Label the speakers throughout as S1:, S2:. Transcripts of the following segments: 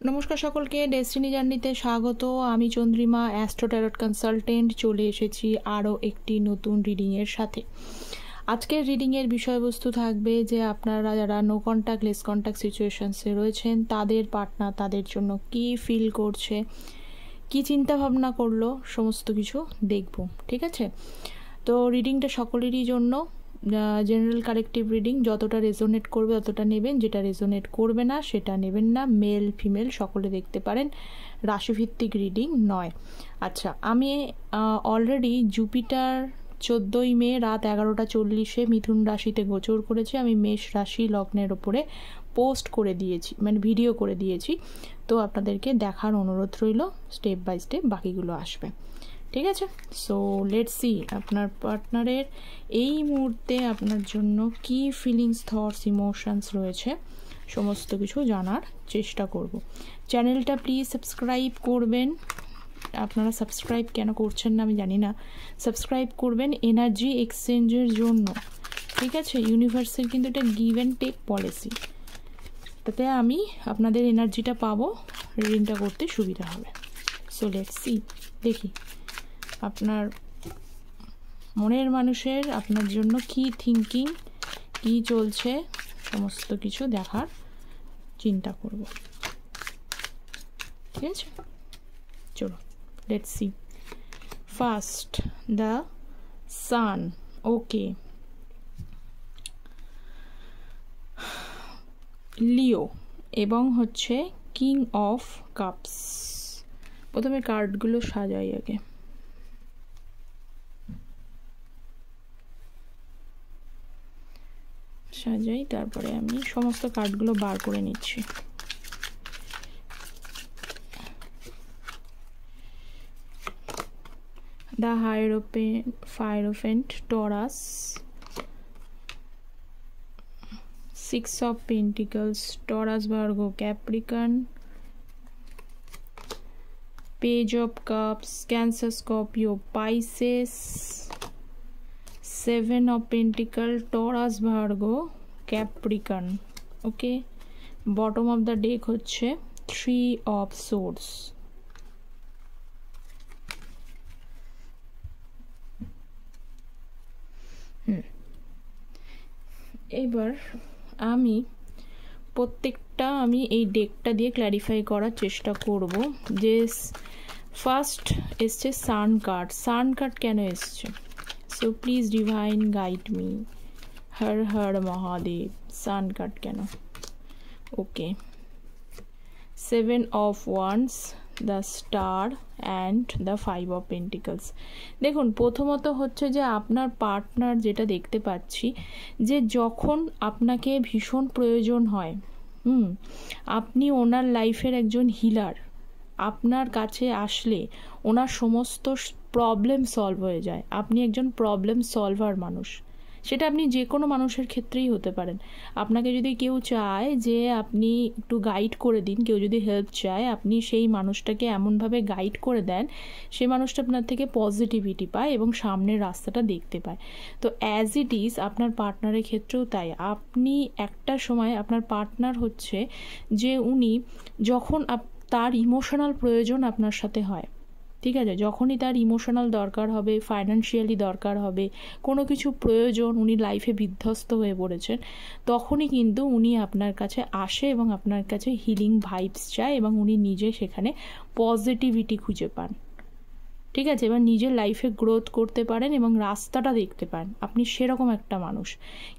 S1: নমস্কার সকলকে, ডেস্টিনি জার্নিতে স্বাগত। আমি চন্দ্রিমা, অ্যাস্ট্রো ট্যারট কনসালটেন্ট, চলে এসেছি আরও একটি নতুন রিডিংয়ের সাথে। আজকের রিডিংয়ের বিষয়বস্তু থাকবে যে আপনারা যারা নো কন্ট্যাক্ট লেস কন্ট্যাক্ট সিচুয়েশনসে রয়েছেন তাদের পার্টনার তাদের জন্য কি ফিল করছে, কি চিন্তা ভাবনা করলো, সমস্ত কিছু দেখব। ঠিক আছে, তো রিডিংটা সকলেরই জন্য জেনারেল কালেকটিভ রিডিং। যতটা রেজোনেট করবে ততটা নেবেন, যেটা রেজোনেট করবে না সেটা নেবেন না। মেল ফিমেল সকলে দেখতে পারেন, রাশিভিত্তিক রিডিং নয়। আচ্ছা, আমি অলরেডি জুপিটার 14ই মে রাত 11:40 মিথুন রাশিতে গোচর করেছে। আমি মেষ রাশি লগ্নের ওপরে পোস্ট করে দিয়েছি, মানে ভিডিও করে দিয়েছি। তো আপনাদেরকে দেখার অনুরোধ রইল, স্টেপ বাই স্টেপ বাকিগুলো আসবে। ঠিক আছে, সো লেটস সি আপনার পার্টনারের এই মুহূর্তে আপনার জন্য কি ফিলিংস, থটস, ইমোশনস রয়েছে, সমস্ত কিছু জানার চেষ্টা করব। চ্যানেলটা প্লিজ সাবস্ক্রাইব করবেন। আপনারা সাবস্ক্রাইব কেন করছেন না আমি জানি না, সাবস্ক্রাইব করবেন এনার্জি এক্সচেঞ্জের জন্য। ঠিক আছে, ইউনিভার্সের কিন্তু এটা গিভ অ্যান্ড টেক পলিসি, তাতে আমি আপনাদের এনার্জিটা পাবো, রিডিংটা করতে সুবিধা হবে। সো লেটস সি, দেখি আপনার মনের মানুষের আপনার জন্য কি থিঙ্কিং, কি চলছে, সমস্ত কিছু দেখার চিন্তা করব। ঠিক আছে, চলো let's see. First the sun. Okay, Leo এবং হচ্ছে কিং অফ কাপস। প্রথমে কার্ডগুলো সাজাই, আগে সাজাই, তারপরে আমি সমস্ত কার্ডগুলো বার করে নিচ্ছি। The hierophant, Taurus, 6 of Pentacles, Taurus, Virgo, Capricorn, Page of Cups, Cancer, Scorpio, Pisces, 7 of Pentacles, Taurus, Virgo, Capricorn. Okay, bottom of the deck হচ্ছে 3 of Swords। এবার আমি প্রত্যেকটা এই ডেকটা দিয়ে ক্ল্যারিফাই করার চেষ্টা করব। যে ফার্স্ট এসছে সান কার্ড। সান কার্ড কেন এসছে? So please divine guide me, Har Har Mahadev. Sun card কেন? ওকে, 7 of Wands, the star and the 5 of Pentacles। দেখুন, প্রথমত হচ্ছে যে আপনার পার্টনার, যেটা দেখতে পাচ্ছি যে যখন আপনাকে ভীষণ প্রয়োজন হয়, আপনি ওনার লাইফের একজন হিলার, আপনার কাছে আসলে ওনার সমস্ত প্রবলেম সলভ হয়ে যায়। আপনি একজন প্রবলেম সলভার মানুষ, সেটা আপনি যে কোনো মানুষের ক্ষেত্রেই হতে পারেন। আপনাকে যদি কেউ চায় যে আপনি একটু গাইড করে দিন, কেউ যদি হেল্প চায়, আপনি সেই মানুষটাকে এমনভাবে গাইড করে দেন, সেই মানুষটা আপনার থেকে পজিটিভিটি পায় এবং সামনের রাস্তাটা দেখতে পায়। তো অ্যাজ ইট ইজ আপনার পার্টনারের ক্ষেত্রেও তাই। আপনি একটা সময় আপনার পার্টনার হচ্ছে যে উনি যখন তার ইমোশনাল প্রয়োজন আপনার সাথে হয়, ঠিক আছে, যখনই তার ইমোশনাল দরকার হবে, ফাইন্যান্সিয়ালি দরকার হবে, কোনো কিছু প্রয়োজন, উনি লাইফে বিধ্বস্ত হয়ে পড়েছেন, তখনই কিন্তু উনি আপনার কাছে আসে এবং আপনার কাছে হিলিং ভাইবস চায় এবং উনি নিজে সেখানে পজিটিভিটি খুঁজে পান। ঠিক আছে, এবার নিজের লাইফে গ্রোথ করতে পারেন এবং রাস্তাটা দেখতে পান। আপনি সেরকম একটা মানুষ,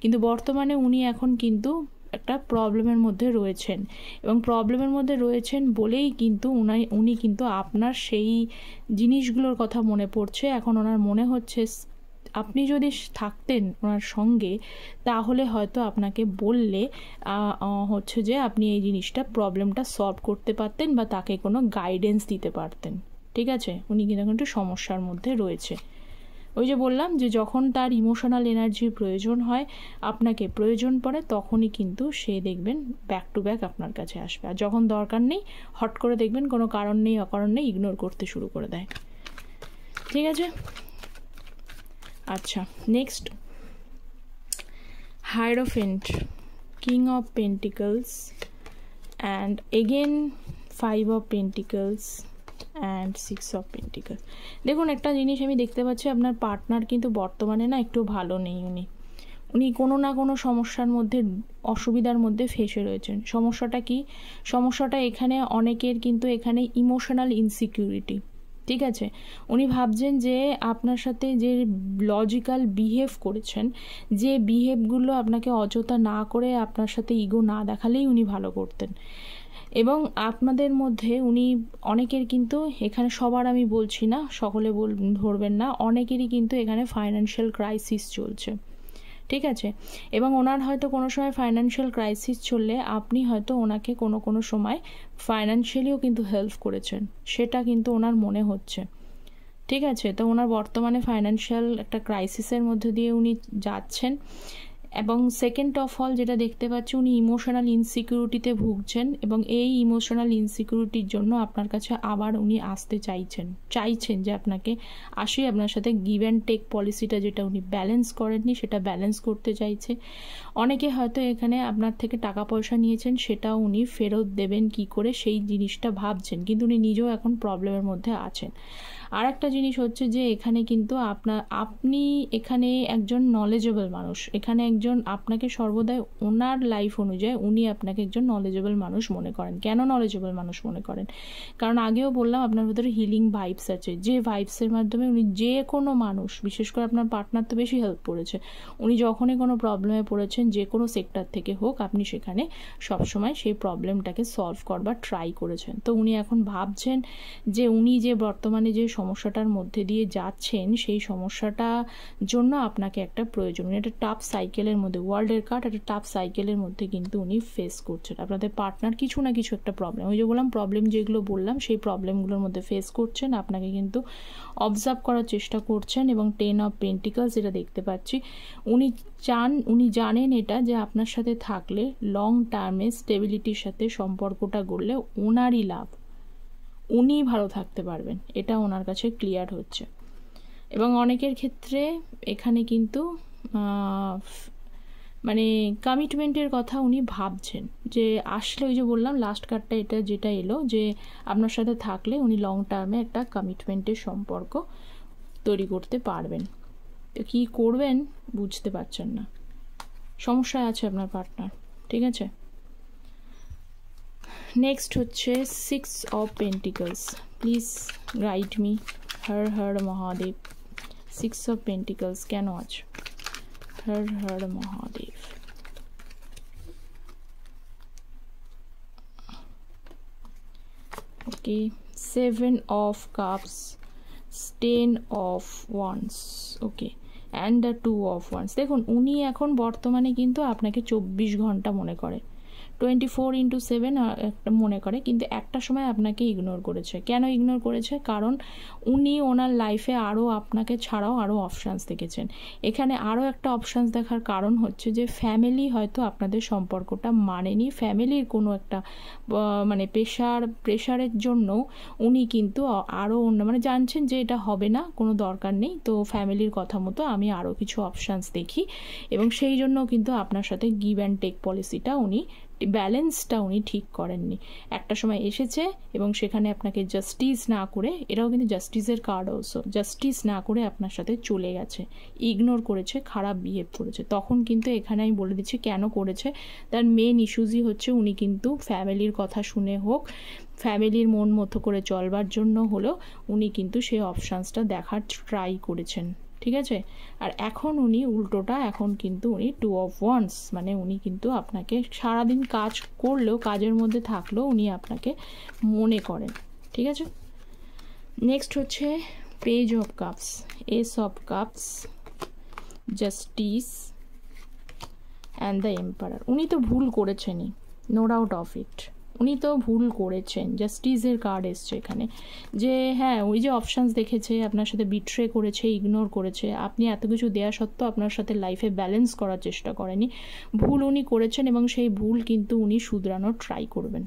S1: কিন্তু বর্তমানে উনি এখন কিন্তু একটা প্রবলেমের মধ্যে রয়েছেন, এবং প্রবলেমের মধ্যে রয়েছেন বলেই কিন্তু উনি কিন্তু আপনার সেই জিনিসগুলোর কথা মনে পড়ছে। এখন ওনার মনে হচ্ছে আপনি যদি থাকতেন ওনার সঙ্গে, তাহলে হয়তো আপনাকে বললে হচ্ছে যে আপনি এই জিনিসটা, প্রবলেমটা সলভ করতে পারতেন বা তাকে কোনো গাইডেন্স দিতে পারতেন। ঠিক আছে, উনি কিন্তু এখন একটু সমস্যার মধ্যে রয়েছে। ওই যে বললাম যে যখন তার ইমোশনাল এনার্জির প্রয়োজন হয়, আপনাকে প্রয়োজন পড়ে, তখনই কিন্তু সে দেখবেন ব্যাক টু ব্যাক আপনার কাছে আসবে। আর যখন দরকার নেই, হট করে দেখবেন কোনো কারণ নেই, অকারণ নেই, ইগনোর করতে শুরু করে দেয়। ঠিক আছে, আচ্ছা, next Hierophant, King of Pentacles, and again 5 of pentacles and 6 of pentacles. দেখুন একটা জিনিস আমি দেখতে পাচ্ছি, আপনার পার্টনার কিন্তু বর্তমানে না একটু ভালো নেই। উনি কোনো না কোনো সমস্যার মধ্যে, অসুবিধার মধ্যে ফেসে রয়েছেন। সমস্যাটা কি? সমস্যাটা এখানে অনেকের কিন্তু এখানে ইমোশনাল ইনসিকিউরিটি, ঠিক আছে। উনি ভাবছেন যে আপনার সাথে যে লজিক্যাল বিহেভ করেছেন, যে বিহেভগুলো আপনাকে অযথা না করে, আপনার সাথে ইগো না দেখালেই উনি ভালো করতেন। এবং আপনাদের মধ্যে উনি অনেকের কিন্তু এখানে, সবার আমি বলছি না, সকলে ধরবেন না, অনেকেরই কিন্তু এখানে ফাইন্যান্সিয়াল ক্রাইসিস চলছে, ঠিক আছে। এবং ওনার হয়তো কোনো সময় ফাইন্যান্সিয়াল ক্রাইসিস চললে আপনি হয়তো ওনাকে কোনো সময় ফাইন্যান্সিয়ালিও কিন্তু হেল্প করেছেন, সেটা কিন্তু ওনার মনে হচ্ছে, ঠিক আছে। তো ওনার বর্তমানে ফাইন্যান্সিয়াল একটা ক্রাইসিসের মধ্যে দিয়ে উনি যাচ্ছেন। এবং সেকেন্ড অফ অল যেটা দেখতে পাচ্ছি, উনি ইমোশনাল ইনসিকিউরিটিতে ভুগছেন এবং এই ইমোশনাল ইনসিকিউরিটির জন্য আপনার কাছে আবার উনি আসতে চাইছেন যে আপনাকে আসি, আপনার সাথে গিভ অ্যান্ড টেক পলিসিটা যেটা উনি ব্যালেন্স করেননি সেটা ব্যালেন্স করতে চাইছে। অনেকে হয়তো এখানে আপনার থেকে টাকা পয়সা নিয়েছেন, সেটাও উনি ফেরত দেবেন কি করে সেই জিনিসটা ভাবছেন, কিন্তু উনি নিজেও এখন প্রবলেমের মধ্যে আছেন। আর একটা জিনিস হচ্ছে যে এখানে কিন্তু আপনি এখানে একজন নলেজেবল মানুষ, এখানে একজন আপনাকে সর্বদাই ওনার লাইফ অনুযায়ী উনি আপনাকে একজন নলেজেবল মানুষ মনে করেন। কেন নলেজেবল মানুষ মনে করেন? কারণ আগেও বললাম আপনার ভিতরে হিলিং ভাইবস আছে, যে ভাইবসের মাধ্যমে উনি যে কোনো মানুষ, বিশেষ করে আপনার পার্টনার তো বেশি হেল্প করেছে, উনি যখনই কোনো প্রবলেমে পড়েছেন যে কোনো সেক্টর থেকে হোক, আপনি সেখানে সবসময় সেই প্রবলেমটাকে সলভ করবার ট্রাই করেছেন। তো উনি এখন ভাবছেন যে উনি যে বর্তমানে যে সমস্যাটার মধ্যে দিয়ে যাচ্ছেন, সেই সমস্যাটার জন্য আপনাকে একটা প্রয়োজন। উনি একটা টাফ সাইকেলের মধ্যে, ওয়ার্ল্ডের কার্ড, একটা টাফ সাইকেলের মধ্যে কিন্তু উনি ফেস করছেন। আপনাদের পার্টনার কিছু না কিছু একটা প্রবলেম, ওই যে বললাম প্রবলেম যেগুলো বললাম, সেই প্রবলেমগুলোর মধ্যে ফেস করছেন, আপনাকে কিন্তু অবজার্ভ করার চেষ্টা করছেন। এবং 10 অফ পেন্টিকলস যেটা দেখতে পাচ্ছি, উনি জানেন এটা যে আপনার সাথে থাকলে লং টার্মে স্টেবিলিটির সাথে সম্পর্কটা গড়লে ওনারই লাভ, উনি ভালো থাকতে পারবেন, এটা ওনার কাছে ক্লিয়ার হচ্ছে। এবং অনেকের ক্ষেত্রে এখানে কিন্তু মানে কমিটমেন্টের কথা উনি ভাবছেন যে আসলে, ওই যে বললাম লাস্ট কার্ডটা এটা যেটা এলো, যে আপনার সাথে থাকলে উনি লং টার্মে একটা কমিটমেন্টের সম্পর্ক তৈরি করতে পারবেন। তো কী করবেন বুঝতে পারছেন না, সমস্যায় আছে আপনার পার্টনার, ঠিক আছে। নেক্সট হচ্ছে 6 of pentacles. Please guide me, Har Har Mahadev. 6 of pentacles কেন আছে? হর হর মহাদেব। ওকে, 7 of cups, 10 of wands, okay, and the 2 of wands. দেখুন উনি এখন বর্তমানে কিন্তু আপনাকে 24 ঘন্টা মনে করে, 24/7 একটা মনে করে, কিন্তু একটা সময় আপনাকে ইগনোর করেছে। কেন ইগনোর করেছে? কারণ উনি ওনার লাইফে আরও আপনাকে ছাড়াও আরও অপশানস দেখেছেন। এখানে আরও একটা অপশানস দেখার কারণ হচ্ছে যে ফ্যামিলি হয়তো আপনাদের সম্পর্কটা মানেনি, ফ্যামিলির কোনো একটা মানে প্রেশারের জন্য উনি কিন্তু আরও অন্য, মানে জানছেন যে এটা হবে না, কোনো দরকার নেই, তো ফ্যামিলির কথা মতো আমি আরও কিছু অপশানস দেখি, এবং সেই জন্য কিন্তু আপনার সাথে গিভ অ্যান্ড টেক পলিসিটা উনি, ব্যালেন্সটা উনি ঠিক করেননি। একটা সময় এসেছে এবং সেখানে আপনাকে জাস্টিস না করে, এটাও কিন্তু জাস্টিসের কার্ড অলসো, জাস্টিস না করে আপনার সাথে চলে গেছে, ইগনোর করেছে, খারাপ বিহেভ করেছে। তখন কিন্তু এখানে আমি বলে দিচ্ছি কেন করেছে, তার মেন ইস্যুজই হচ্ছে উনি কিন্তু ফ্যামিলির কথা শুনে হোক, ফ্যামিলির মন মতো করে চলবার জন্য হলেও উনি কিন্তু সেই অপশানসটা দেখার ট্রাই করেছেন, ঠিক আছে। আর এখন উনি উল্টোটা, এখন কিন্তু উনি 2 অফ ওয়ান্স, মানে উনি কিন্তু আপনাকে সারাদিন কাজ করলেও, কাজের মধ্যে থাকলেও উনি আপনাকে মনে করেন, ঠিক আছে। নেক্সট হচ্ছে page of cups, S of cups, justice and the emperor. উনি তো ভুল করেছেনই, নো ডাউট অফ ইট, উনি তো ভুল করেছেন। জাস্টিসের কার্ড এসছে এখানে, যে হ্যাঁ ওই যে অপশানস দেখেছে, আপনার সাথে বিট্রে করেছে, ইগনোর করেছে, আপনি এত কিছু দেওয়া সত্ত্বেও আপনার সাথে লাইফে ব্যালেন্স করার চেষ্টা করেনি, ভুল উনি করেছেন এবং সেই ভুল কিন্তু উনি শুধরানোর ট্রাই করবেন,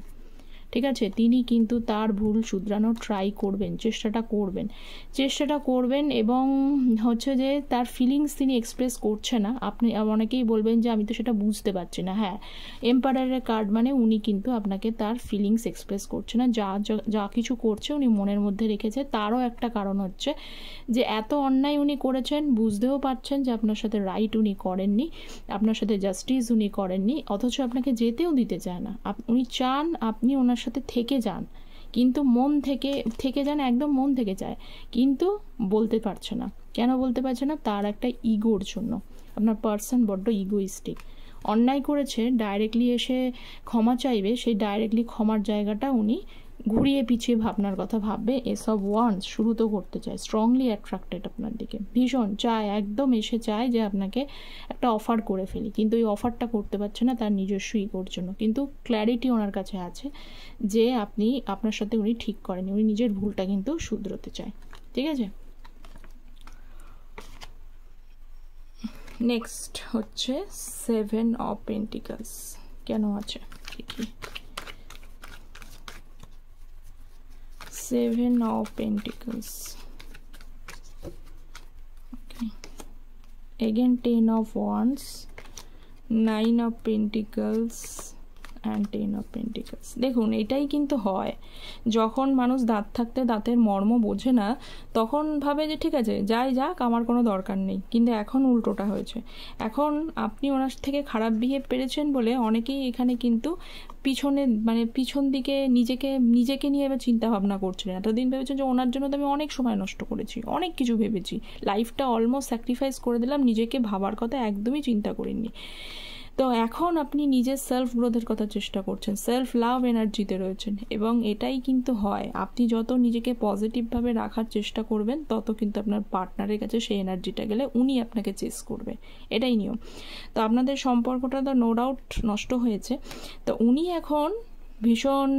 S1: ঠিক আছে, তিনি কিন্তু তার ভুল শুধরানোর ট্রাই করবেন, চেষ্টাটা করবেন এবং হচ্ছে যে তার ফিলিংস তিনি এক্সপ্রেস করছে না। আপনি অনেকেই বলবেন যে আমি তো সেটা বুঝতে পারছি না। হ্যাঁ, এম্পায়ারের কার্ড মানে উনি কিন্তু আপনাকে তার ফিলিংস এক্সপ্রেস করছে না, যা কিছু করছে উনি মনের মধ্যে রেখেছে। তারও একটা কারণ হচ্ছে যে এত অন্যায় উনি করেছেন, বুঝতেও পারছেন যে আপনার সাথে রাইট উনি করেননি, আপনার সাথে জাস্টিস উনি করেননি, অথচ আপনাকে যেতেও দিতে চায় না। উনি চান আপনি ওনার সাথে থেকে যান, কিন্তু মন থেকে যান, একদম মন থেকে চায়, কিন্তু বলতে পারছে না। কেন বলতে পারছে না? তার একটা ইগোর জন্য। আপনার পার্সন বড্ড ইগোইস্টিক। অন্যায় করেছে, ডাইরেক্টলি এসে ক্ষমা চাইবে, সেই ডাইরেক্টলি ক্ষমার জায়গাটা উনি ঘুরিয়ে পিছিয়ে ভাবনার কথা ভাববে। এসব ওয়ান্স শুরু তো করতে চায়, স্ট্রংলি অ্যাট্রাক্টেড আপনার দিকে, ভীষণ চায়, একদম এসে চায় যে আপনাকে একটা অফার করে ফেলি, কিন্তু এই অফারটা করতে পারছে না তার নিজস্ব ইগোর জন্য। কিন্তু ক্ল্যারিটি ওনার কাছে আছে যে আপনার সাথে উনি ঠিক করেনি, উনি নিজের ভুলটা কিন্তু শুধরোতে চায়। ঠিক আছে, নেক্সট হচ্ছে 7 অফ পেন্টিকলস। কেন আছে দেখি। 7 of Pentacles. Okay. Again 10 of Wands, 9 of Pentacles and 10 of Pentacles. দেখুন, এটাই কিন্তু হয় যখন মানুষ দাঁত থাকতে দাঁতের মর্ম বোঝে না, তখন ভাবে যে ঠিক আছে যাই যাক, আমার কোনো দরকার নেই। কিন্তু এখন উল্টোটা হয়েছে। এখন আপনি ওনার থেকে খারাপ বিহেভ পেরেছেন বলে অনেকেই এখানে কিন্তু পিছন দিকে নিজেকে নিয়ে এবার চিন্তা ভাবনা করছিলেন। এতদিন ভেবেছেন যে ওনার জন্য তো আমি অনেক সময় নষ্ট করেছি, অনেক কিছু ভেবেছি, লাইফটা অলমোস্ট স্যাক্রিফাইস করে দিলাম, নিজেকে ভাবার কথা একদমই চিন্তা করিনি। তো এখন আপনি নিজের সেলফ গ্রোথের কথা চেষ্টা করছেন, সেলফ লাভ এনার্জিতে রয়েছেন, এবং এটাই কিন্তু হয়। আপনি যত নিজেকে পজিটিভভাবে রাখার চেষ্টা করবেন, তত কিন্তু আপনার পার্টনারের কাছে সেই এনার্জিটা গেলে উনি আপনাকে চেস করবে, এটাই নিয়ম। তো আপনাদের সম্পর্কটা তো নো ডাউট নষ্ট হয়েছে। তো উনি এখন ভীষণ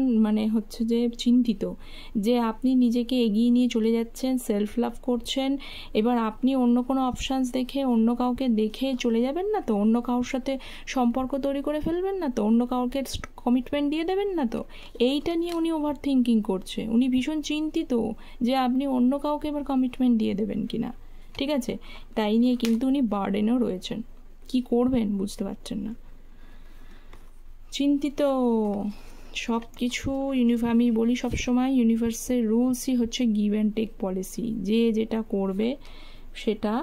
S1: হচ্ছে যে চিন্তিত যে আপনি নিজেকে এগিয়ে নিয়ে চলে যাচ্ছেন, সেলফ লাভ করছেন। এবার আপনি অন্য কোনো অপশানস দেখে, অন্য কাউকে দেখে চলে যাবেন না তো? অন্য কারোর সাথে সম্পর্ক তৈরি করে ফেলবেন না তো? অন্য কাউকে কমিটমেন্ট দিয়ে দেবেন না তো? এইটা নিয়ে উনি ওভার থিঙ্কিং করছে, উনি ভীষণ চিন্তিত যে আপনি অন্য কাউকে এবার কমিটমেন্ট দিয়ে দেবেন কিনা। ঠিক আছে, তাই নিয়ে কিন্তু উনি বার্ডেনও রয়েছেন, কি করবেন বুঝতে পারছেন না, চিন্তিত। সব কিছু আমি বলি সবসময় ইউনিভার্সের রুলসই হচ্ছে গিভ অ্যান্ড টেক পলিসি। যে যেটা করবে সেটা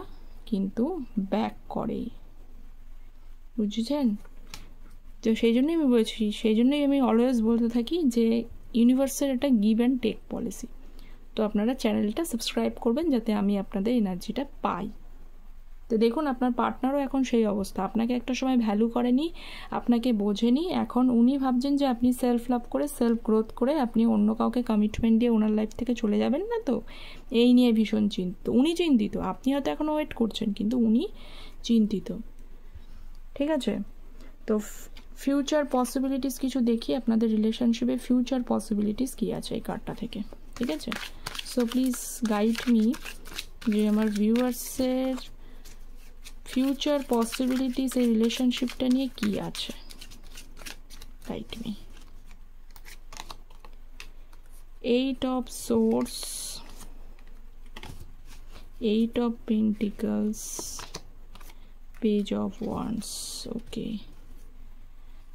S1: কিন্তু ব্যাক করে, বুঝেছেন তো? সেই জন্যই আমি বলছি, সেই জন্যই আমি অলওয়েজ বলতে থাকি যে ইউনিভার্সের এটা গিভ অ্যান্ড টেক পলিসি। তো আপনারা চ্যানেলটা সাবস্ক্রাইব করবেন যাতে আমি আপনাদের এনার্জিটা পাই। তো দেখুন, আপনার পার্টনারও এখন সেই অবস্থা, আপনাকে একটা সময় ভ্যালু করেনি, আপনাকে বোঝেনি। এখন উনি ভাবছেন যে আপনি সেলফ লাভ করে, সেলফ গ্রোথ করে আপনি অন্য কাউকে কমিটমেন্ট দিয়ে ওনার লাইফ থেকে চলে যাবেন না তো? এই নিয়ে ভীষণ চিন্তিত, উনি চিন্তিত। আপনি হয়তো এখনও ওয়েট করছেন, কিন্তু উনি চিন্তিত। ঠিক আছে, তো ফিউচার পসিবিলিটিস কিছু দেখি, আপনাদের রিলেশনশিপে ফিউচার পসিবিলিটিস কী আছে এই কার্ডটা থেকে। ঠিক আছে, সো প্লিজ গাইড মি যে আমার ভিউয়ার্সের ফিউচার পসিবিলিটিস এই রিলেশনশিপটা নিয়ে কি আছে। Guide me. 8 of Swords, 8 of Pentacles, Page of Wands. ওকে,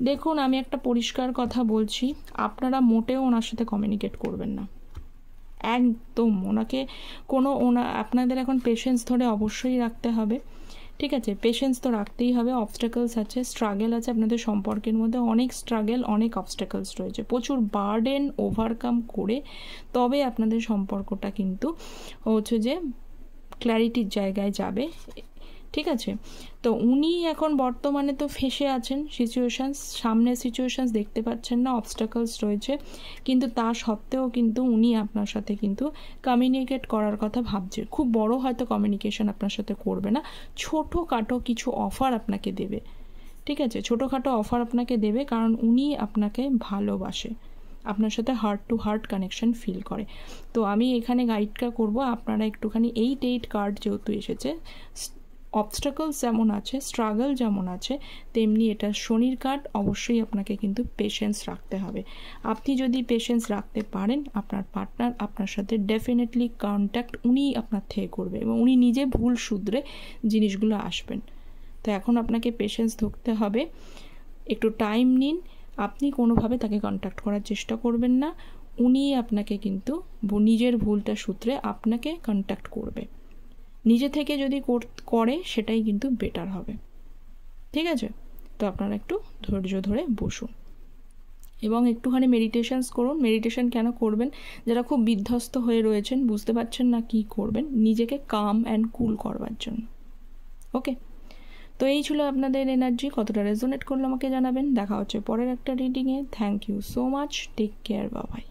S1: দেখুন আমি একটা পরিষ্কার কথা বলছি, আপনারা মোটেও ওনার সাথে কমিউনিকেট করবেন না, একদম। ওনাকে আপনাদের এখন পেশেন্স ধরে অবশ্যই রাখতে হবে। ঠিক আছে, পেশেন্স তো রাখতেই হবে। অবস্ট্যাকলস আছে, স্ট্রাগল আছে, আপনাদের সম্পর্কের মধ্যে অনেক স্ট্রাগল, অনেক অবস্ট্যাকলস রয়েছে, প্রচুর বার্ডেন ওভারকাম করে তবে আপনাদের সম্পর্কটা কিন্তু হচ্ছে যে ক্ল্যারিটির জায়গায় যাবে। ঠিক আছে, তো উনি এখন বর্তমানে তো ফেঁসে আছেন সিচুয়েশানস, সামনে সিচুয়েশানস দেখতে পাচ্ছেন না, অবস্ট্যাকলস রয়েছে, কিন্তু তা সত্ত্বেও কিন্তু উনি আপনার সাথে কিন্তু কমিউনিকেট করার কথা ভাবছে। খুব বড় হয়তো কমিউনিকেশন আপনার সাথে করবে না, ছোটোখাটো কিছু অফার আপনাকে দেবে। ঠিক আছে, ছোটোখাটো অফার আপনাকে দেবে, কারণ উনি আপনাকে ভালোবাসে, আপনার সাথে heart to heart connection feel করে। তো আমি এখানে গাইডটা করব, আপনারা একটুখানি 8 কার্ড যেহেতু এসেছে, অবস্টাকলস যেমন আছে, স্ট্রাগল যেমন আছে, তেমনি এটা শনির কার্ড। অবশ্যই আপনাকে কিন্তু পেশেন্স রাখতে হবে। আপনি যদি পেশেন্স রাখতে পারেন, আপনার পার্টনার আপনার সাথে ডেফিনেটলি কন্ট্যাক্ট উনিই আপনার থেকে করবে এবং উনি নিজে ভুল শুধরে জিনিসগুলো আসবেন। তো এখন আপনাকে পেশেন্স ধরতে হবে, একটু টাইম নিন। আপনি কোনোভাবে তাকে কন্ট্যাক্ট করার চেষ্টা করবেন না, উনি আপনাকে কিন্তু নিজের ভুলটা সূত্রে আপনাকে কন্ট্যাক্ট করবে। নিজে থেকে যদি করে সেটাই কিন্তু বেটার হবে, ঠিক আছে? তো আপনারা একটু ধৈর্য ধরে বসুন এবং একটুখানি মেডিটেশনস করুন। মেডিটেশন কেন করবেন? যারা খুব বিধ্বস্ত হয়ে রয়েছেন, বুঝতে পারছেন না কি করবেন, নিজেকে কাম অ্যান্ড কুল করবার জন্য। ওকে, তো এই ছিল আপনাদের এনার্জি। কতটা রেজোনেট করলো আমাকে জানাবেন। দেখা হচ্ছে পরের একটা রিডিংয়ে। Thank you so much, take care, bye by.